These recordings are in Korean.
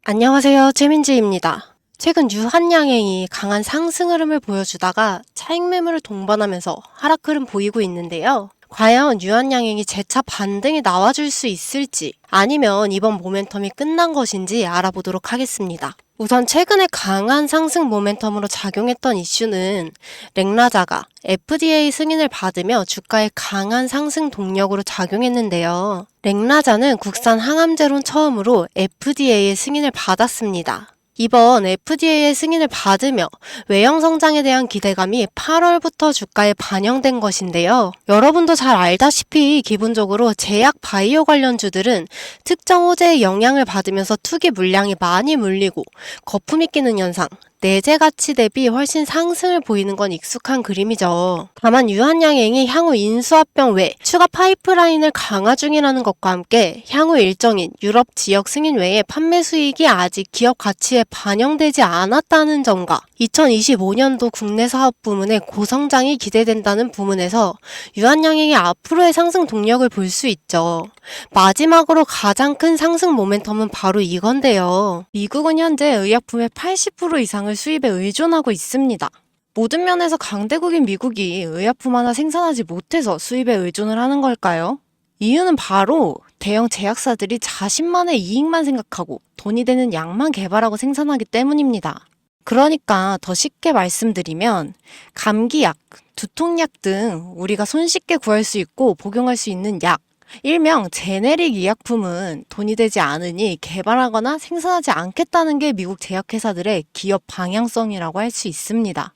안녕하세요. 최민지입니다. 최근 유한양행이 강한 상승 흐름을 보여주다가 차익 매물을 동반하면서 하락 흐름 보이고 있는데요. 과연 유한양행이 재차 반등이 나와줄 수 있을지 아니면 이번 모멘텀이 끝난 것인지 알아보도록 하겠습니다. 우선 최근에 강한 상승 모멘텀으로 작용했던 이슈는 렉라자가 FDA 승인을 받으며 주가에 강한 상승 동력으로 작용했는데요. 렉라자는 국산 항암제론 처음으로 FDA의 승인을 받았습니다. 이번 FDA의 승인을 받으며 외형 성장에 대한 기대감이 8월부터 주가에 반영된 것인데요. 여러분도 잘 알다시피 기본적으로 제약 바이오 관련주들은 특정 호재의 영향을 받으면서 투기 물량이 많이 물리고 거품이 끼는 현상, 내재 가치 대비 훨씬 상승을 보이는 건 익숙한 그림이죠. 다만 유한양행이 향후 인수합병 외 추가 파이프라인을 강화 중이라는 것과 함께 향후 일정인 유럽 지역 승인 외에 판매 수익이 아직 기업 가치에 반영되지 않았다는 점과 2025년도 국내 사업 부문의 고성장이 기대된다는 부문에서 유한양행의 앞으로의 상승 동력을 볼 수 있죠. 마지막으로 가장 큰 상승 모멘텀은 바로 이건데요. 미국은 현재 의약품의 80% 이상을 수입에 의존하고 있습니다. 모든 면에서 강대국인 미국이 의약품 하나 생산하지 못해서 수입에 의존을 하는 걸까요? 이유는 바로 대형 제약사들이 자신만의 이익만 생각하고 돈이 되는 약만 개발하고 생산하기 때문입니다. 그러니까 더 쉽게 말씀드리면 감기약, 두통약 등 우리가 손쉽게 구할 수 있고 복용할 수 있는 약, 일명 제네릭 의약품은 돈이 되지 않으니 개발하거나 생산하지 않겠다는 게 미국 제약회사들의 기업 방향성이라고 할 수 있습니다.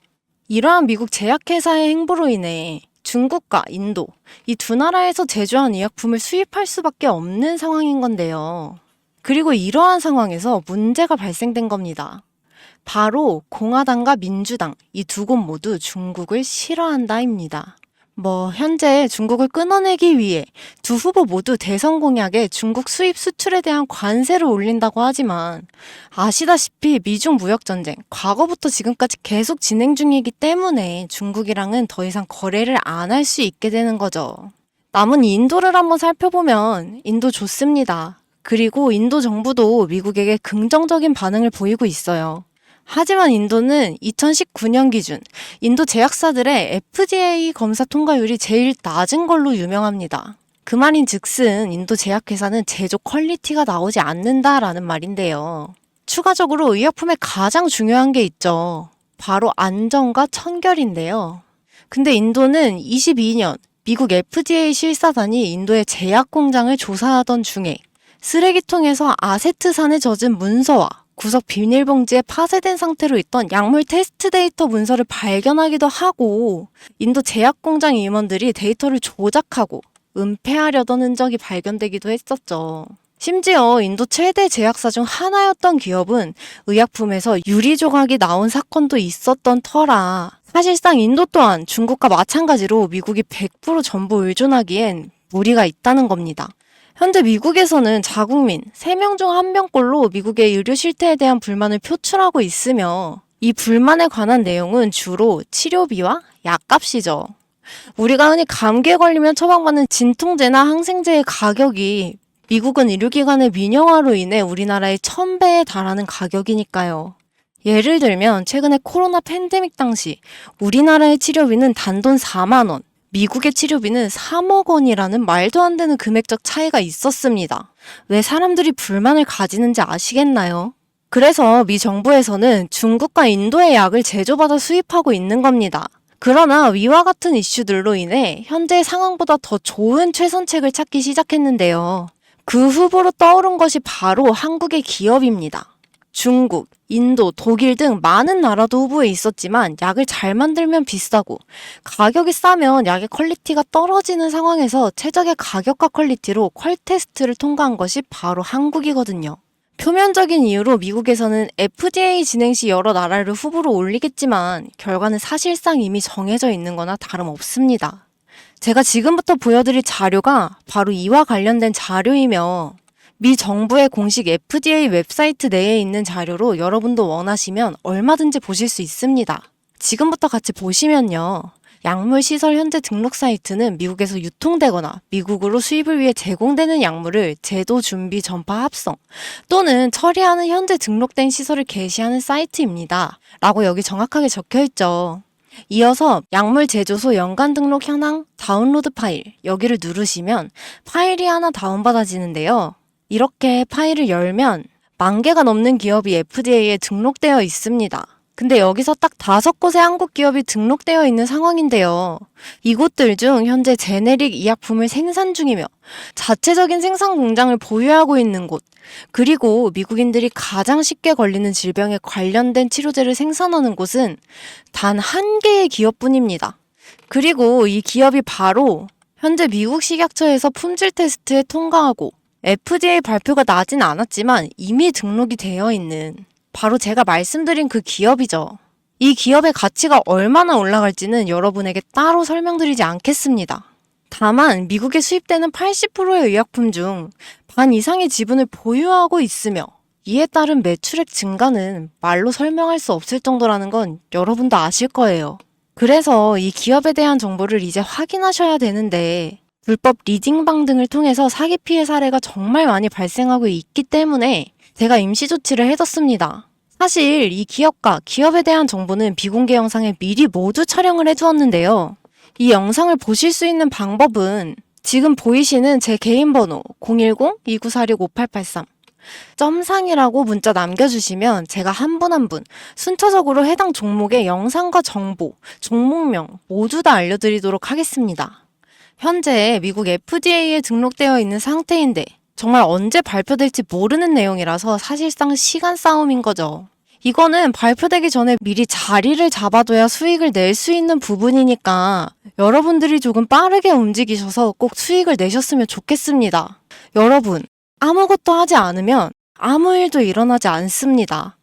이러한 미국 제약회사의 행보로 인해 중국과 인도, 이 두 나라에서 제조한 의약품을 수입할 수밖에 없는 상황인 건데요. 그리고 이러한 상황에서 문제가 발생된 겁니다. 바로 공화당과 민주당, 이 두 곳 모두 중국을 싫어한다입니다. 현재 중국을 끊어내기 위해 두 후보 모두 대선 공약에 중국 수입 수출에 대한 관세를 올린다고 하지만 아시다시피 미중 무역 전쟁, 과거부터 지금까지 계속 진행 중이기 때문에 중국이랑은 더 이상 거래를 안 할 수 있게 되는 거죠. 남은 인도를 한번 살펴보면 인도 좋습니다. 그리고 인도 정부도 미국에게 긍정적인 반응을 보이고 있어요. 하지만 인도는 2019년 기준 인도 제약사들의 FDA 검사 통과율이 제일 낮은 걸로 유명합니다. 그 말인 즉슨 인도 제약회사는 제조 퀄리티가 나오지 않는다라는 말인데요. 추가적으로 의약품에 가장 중요한 게 있죠. 바로 안전과 청결인데요. 근데 인도는 22년 미국 FDA 실사단이 인도의 제약 공장을 조사하던 중에 쓰레기통에서 아세트산에 젖은 문서와 구석 비닐봉지에 파쇄된 상태로 있던 약물 테스트 데이터 문서를 발견하기도 하고 인도 제약공장 임원들이 데이터를 조작하고 은폐하려던 흔적이 발견되기도 했었죠. 심지어 인도 최대 제약사 중 하나였던 기업은 의약품에서 유리 조각이 나온 사건도 있었던 터라 사실상 인도 또한 중국과 마찬가지로 미국이 100% 전부 의존하기엔 무리가 있다는 겁니다. 현재 미국에서는 자국민 3명 중 1명꼴로 미국의 의료 실태에 대한 불만을 표출하고 있으며 이 불만에 관한 내용은 주로 치료비와 약값이죠. 우리가 흔히 감기에 걸리면 처방받는 진통제나 항생제의 가격이 미국은 의료기관의 민영화로 인해 우리나라의 1000배에 달하는 가격이니까요. 예를 들면 최근에 코로나 팬데믹 당시 우리나라의 치료비는 단돈 4만 원, 미국의 치료비는 3억 원이라는 말도 안 되는 금액적 차이가 있었습니다. 왜 사람들이 불만을 가지는지 아시겠나요? 그래서 미 정부에서는 중국과 인도의 약을 제조받아 수입하고 있는 겁니다. 그러나 위와 같은 이슈들로 인해 현재 상황보다 더 좋은 최선책을 찾기 시작했는데요. 그 후보로 떠오른 것이 바로 한국의 기업입니다. 중국, 인도, 독일 등 많은 나라도 후보에 있었지만 약을 잘 만들면 비싸고 가격이 싸면 약의 퀄리티가 떨어지는 상황에서 최적의 가격과 퀄리티로 퀄 테스트를 통과한 것이 바로 한국이거든요. 표면적인 이유로 미국에서는 FDA 진행 시 여러 나라를 후보로 올리겠지만 결과는 사실상 이미 정해져 있는 거나 다름없습니다. 제가 지금부터 보여드릴 자료가 바로 이와 관련된 자료이며 미 정부의 공식 FDA 웹사이트 내에 있는 자료로 여러분도 원하시면 얼마든지 보실 수 있습니다. 지금부터 같이 보시면요. 약물 시설 현재 등록 사이트는 미국에서 유통되거나 미국으로 수입을 위해 제공되는 약물을 제도 준비 전파 합성 또는 처리하는 현재 등록된 시설을 게시하는 사이트입니다. 라고 여기 정확하게 적혀 있죠. 이어서 약물 제조소 연간 등록 현황 다운로드 파일 여기를 누르시면 파일이 하나 다운받아지는데요. 이렇게 파일을 열면 10,000개가 넘는 기업이 FDA에 등록되어 있습니다. 근데 여기서 딱 5곳의 한국 기업이 등록되어 있는 상황인데요. 이곳들 중 현재 제네릭 의약품을 생산 중이며 자체적인 생산 공장을 보유하고 있는 곳, 그리고 미국인들이 가장 쉽게 걸리는 질병에 관련된 치료제를 생산하는 곳은 단 한 개의 기업뿐입니다. 그리고 이 기업이 바로 현재 미국 식약처에서 품질 테스트에 통과하고 FDA 발표가 나진 않았지만 이미 등록이 되어 있는 바로 제가 말씀드린 그 기업이죠. 이 기업의 가치가 얼마나 올라갈지는 여러분에게 따로 설명드리지 않겠습니다. 다만 미국에 수입되는 80%의 의약품 중 반 이상의 지분을 보유하고 있으며 이에 따른 매출액 증가는 말로 설명할 수 없을 정도라는 건 여러분도 아실 거예요. 그래서 이 기업에 대한 정보를 이제 확인하셔야 되는데 불법 리딩방 등을 통해서 사기 피해 사례가 정말 많이 발생하고 있기 때문에 제가 임시 조치를 해뒀습니다. 사실 이 기업과 기업에 대한 정보는 비공개 영상에 미리 모두 촬영을 해두었는데요. 이 영상을 보실 수 있는 방법은 지금 보이시는 제 개인 번호 010-2946-5883 점상이라고 문자 남겨주시면 제가 한 분 한 분 순차적으로 해당 종목의 영상과 정보, 종목명 모두 다 알려드리도록 하겠습니다. 현재 미국 FDA에 등록되어 있는 상태인데 정말 언제 발표될지 모르는 내용이라서 사실상 시간 싸움인 거죠. 이거는 발표되기 전에 미리 자리를 잡아둬야 수익을 낼 수 있는 부분이니까 여러분들이 조금 빠르게 움직이셔서 꼭 수익을 내셨으면 좋겠습니다. 여러분, 아무것도 하지 않으면 아무 일도 일어나지 않습니다.